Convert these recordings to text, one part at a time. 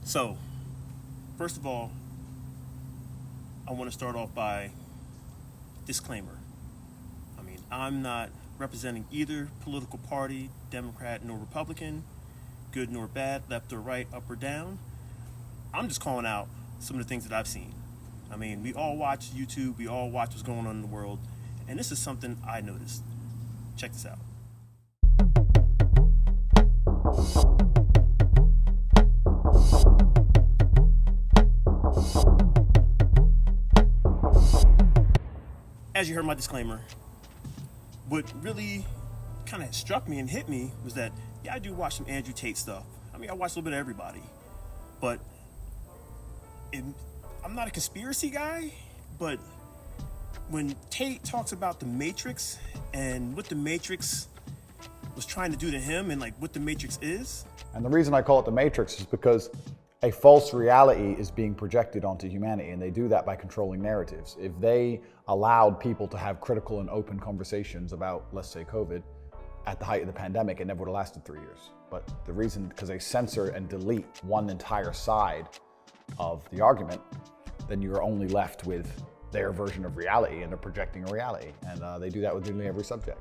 So, first of all, I want to start off by disclaimer. I mean, I'm not representing either political party, Democrat nor Republican, good nor bad, left or right, up or down. I'm just calling out some of the things that I've seen. I mean, we all watch YouTube, we all watch what's going on in the world, and this is something I noticed. Check this out. As you heard my disclaimer, what really kind of struck me and hit me was that, yeah, I do watch some Andrew Tate stuff. I mean, I watch a little bit of everybody, but I'm not a conspiracy guy, but when Tate talks about the Matrix and what the Matrix was trying to do to him and like what the Matrix is. And the reason I call it the Matrix is because a false reality is being projected onto humanity, and they do that by controlling narratives. If they allowed people to have critical and open conversations about, let's say, COVID, at the height of the pandemic, it never would have lasted 3 years. But the reason, because they censor and delete one entire side of the argument, then you're only left with their version of reality, and they're projecting a reality. And they do that with nearly every subject.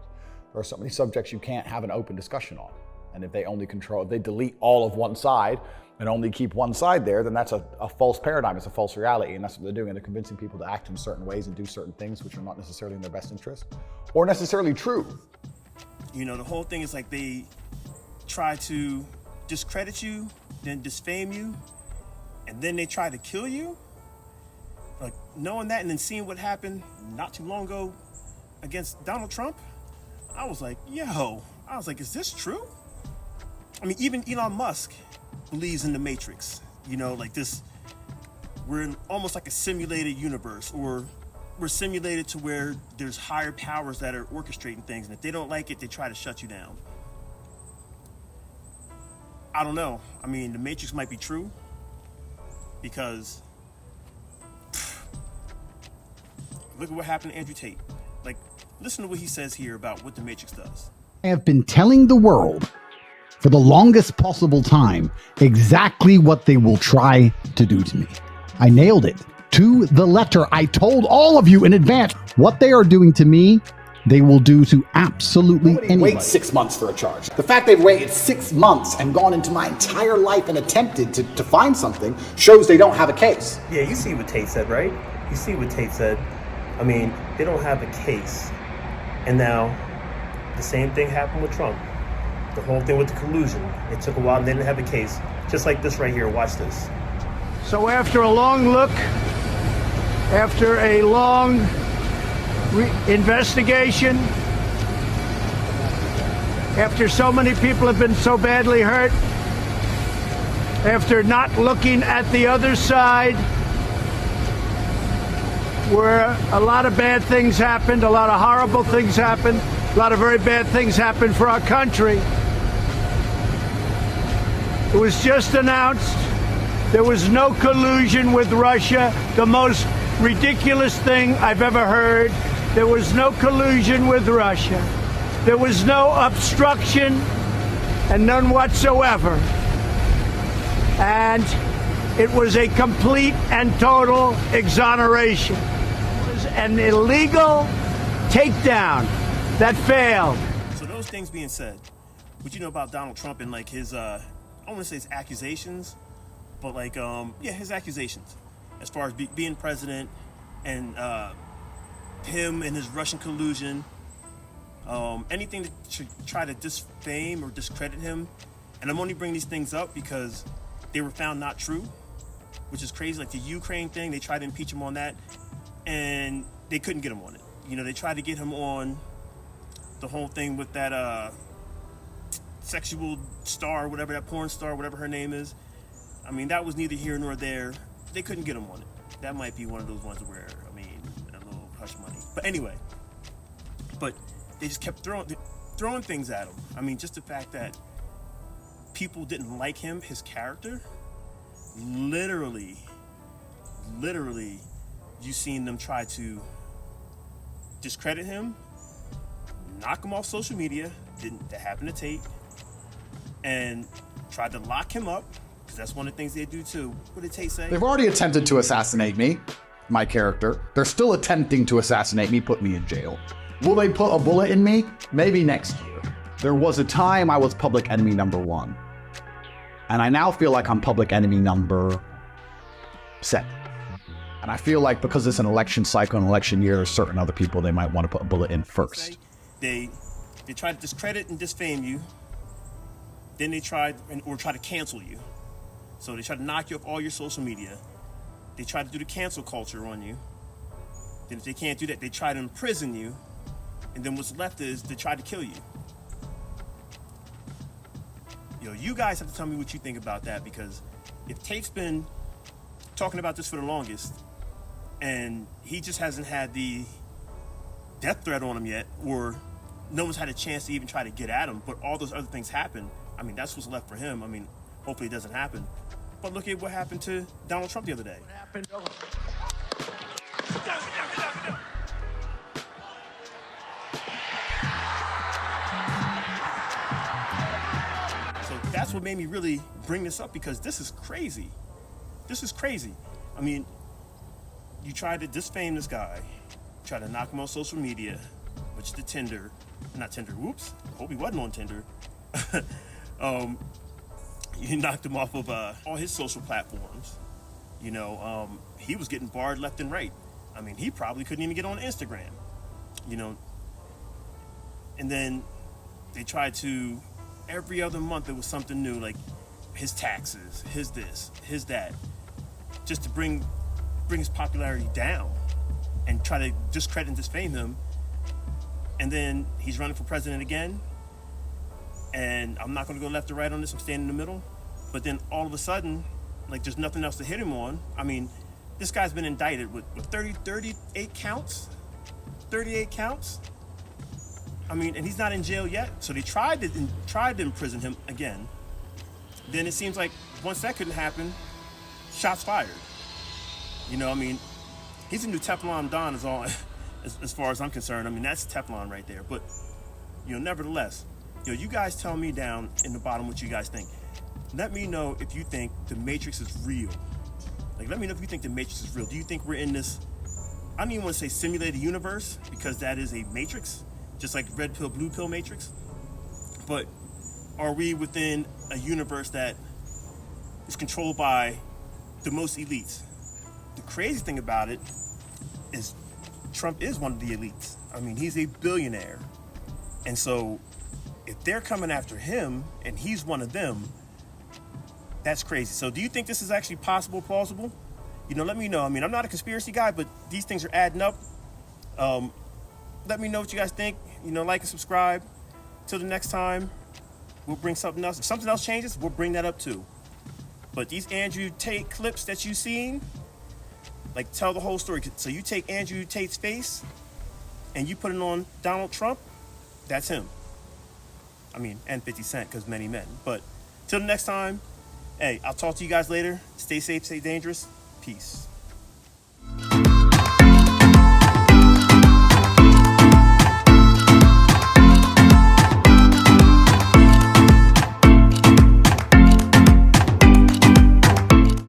There are so many subjects you can't have an open discussion on. And if they delete all of one side and only keep one side there, then that's a false paradigm, it's a false reality, and that's what they're doing. And they're convincing people to act in certain ways and do certain things which are not necessarily in their best interest or necessarily true. You know, the whole thing is like they try to discredit you, then disfame you, and then they try to kill you. Like knowing that and then seeing what happened not too long ago against Donald Trump, I was like, is this true? I mean, even Elon Musk believes in the Matrix, you know, like this, we're in almost like a simulated universe, or we're simulated to where there's higher powers that are orchestrating things, and if they don't like it, they try to shut you down. I don't know. I mean, the Matrix might be true because look at what happened to Andrew Tate. Like, listen to what he says here about what the Matrix does. I have been telling the world for the longest possible time exactly what they will try to do to me. I nailed it to the letter. I told all of you in advance what they are doing to me, they will do to absolutely anybody. Wait 6 months for a charge. The fact they've waited 6 months and gone into my entire life and attempted to find something shows they don't have a case. Yeah, you see what Tate said, right? You see what Tate said. I mean, they don't have a case. And now, the same thing happened with Trump. The whole thing with the collusion. It took a while and they didn't have a case. Just like this right here, watch this. So after a long look, after a long investigation, after so many people have been so badly hurt, after not looking at the other side, where a lot of bad things happened, a lot of horrible things happened, a lot of very bad things happened for our country. It was just announced there was no collusion with Russia, the most ridiculous thing I've ever heard. There was no collusion with Russia. There was no obstruction, and none whatsoever. And it was a complete and total exoneration. It was an illegal takedown that failed. So those things being said, what you know about Donald Trump and like his, I don't want to say his accusations, but like, his accusations as far as being president and him and his Russian collusion, anything to try to disfame or discredit him. And I'm only bringing these things up because they were found not true, which is crazy. Like the Ukraine thing, they tried to impeach him on that and they couldn't get him on it. You know, they tried to get him on the whole thing with that sexual star, whatever, that porn star, whatever her name is. I mean, that was neither here nor there. They couldn't get him on it. That might be one of those ones where, I mean, a little hush money. But anyway, but they just kept throwing things at him. I mean, just the fact that people didn't like him, his character, literally, you seen them try to discredit him, knock him off social media, that happened to Tate, and tried to lock him up, because that's one of the things they do too. What did Tate say? They've already attempted to assassinate me, my character. They're still attempting to assassinate me, put me in jail. Will they put a bullet in me? Maybe next year. There was a time I was public enemy number 1. And I now feel like I'm public enemy number 7. And I feel like because it's an election cycle, an election year, there's certain other people they might want to put a bullet in first. They try to discredit and disfame you. Then they try to cancel you. So they try to knock you off all your social media. They try to do the cancel culture on you. Then if they can't do that, they try to imprison you. And then what's left is they try to kill you. You guys have to tell me what you think about that, because if Tate's been talking about this for the longest and he just hasn't had the death threat on him yet, or no one's had a chance to even try to get at him, but all those other things happen, I mean, that's what's left for him. I mean, hopefully it doesn't happen. But look at what happened to Donald Trump the other day. What happened? So that's what made me really bring this up, because this is crazy. This is crazy. I mean, you tried to disfame this guy, try to knock him on social media, which the not Tinder, whoops, I hope he wasn't on Tinder. You knocked him off of all his social platforms. He was getting barred left and right. I mean, he probably couldn't even get on Instagram, And then they tried to, every other month there was something new, like his taxes, his this, his that, just to bring his popularity down and try to discredit and disfame him. And then he's running for president again. And I'm not going to go left or right on this. I'm staying in the middle. But then all of a sudden, like, there's nothing else to hit him on. I mean, this guy's been indicted with 38 counts. 38 counts. I mean, and he's not in jail yet. So they tried to imprison him again. Then it seems like once that couldn't happen, shots fired. I mean, he's a new Teflon Don as far as I'm concerned. I mean, that's Teflon right there. But, nevertheless, you guys tell me down in the bottom what you guys think. Let me know if you think the Matrix is real. Like, let me know if you think the Matrix is real. Do you think we're in this, I don't even want to say simulated universe, because that is a Matrix, just like red pill, blue pill Matrix. But are we within a universe that is controlled by the most elites? The crazy thing about it is Trump is one of the elites. I mean, he's a billionaire. And so if they're coming after him and he's one of them, that's crazy. So do you think this is actually possible, plausible? Let me know. I mean, I'm not a conspiracy guy, but these things are adding up. Let me know what you guys think. Like and subscribe. Till the next time, we'll bring something else. If something else changes, we'll bring that up too. But these Andrew Tate clips that you've seen, like, tell the whole story. So you take Andrew Tate's face and you put it on Donald Trump, that's him. I mean, and 50 Cent, because many men. But till the next time, hey, I'll talk to you guys later. Stay safe, stay dangerous. Peace.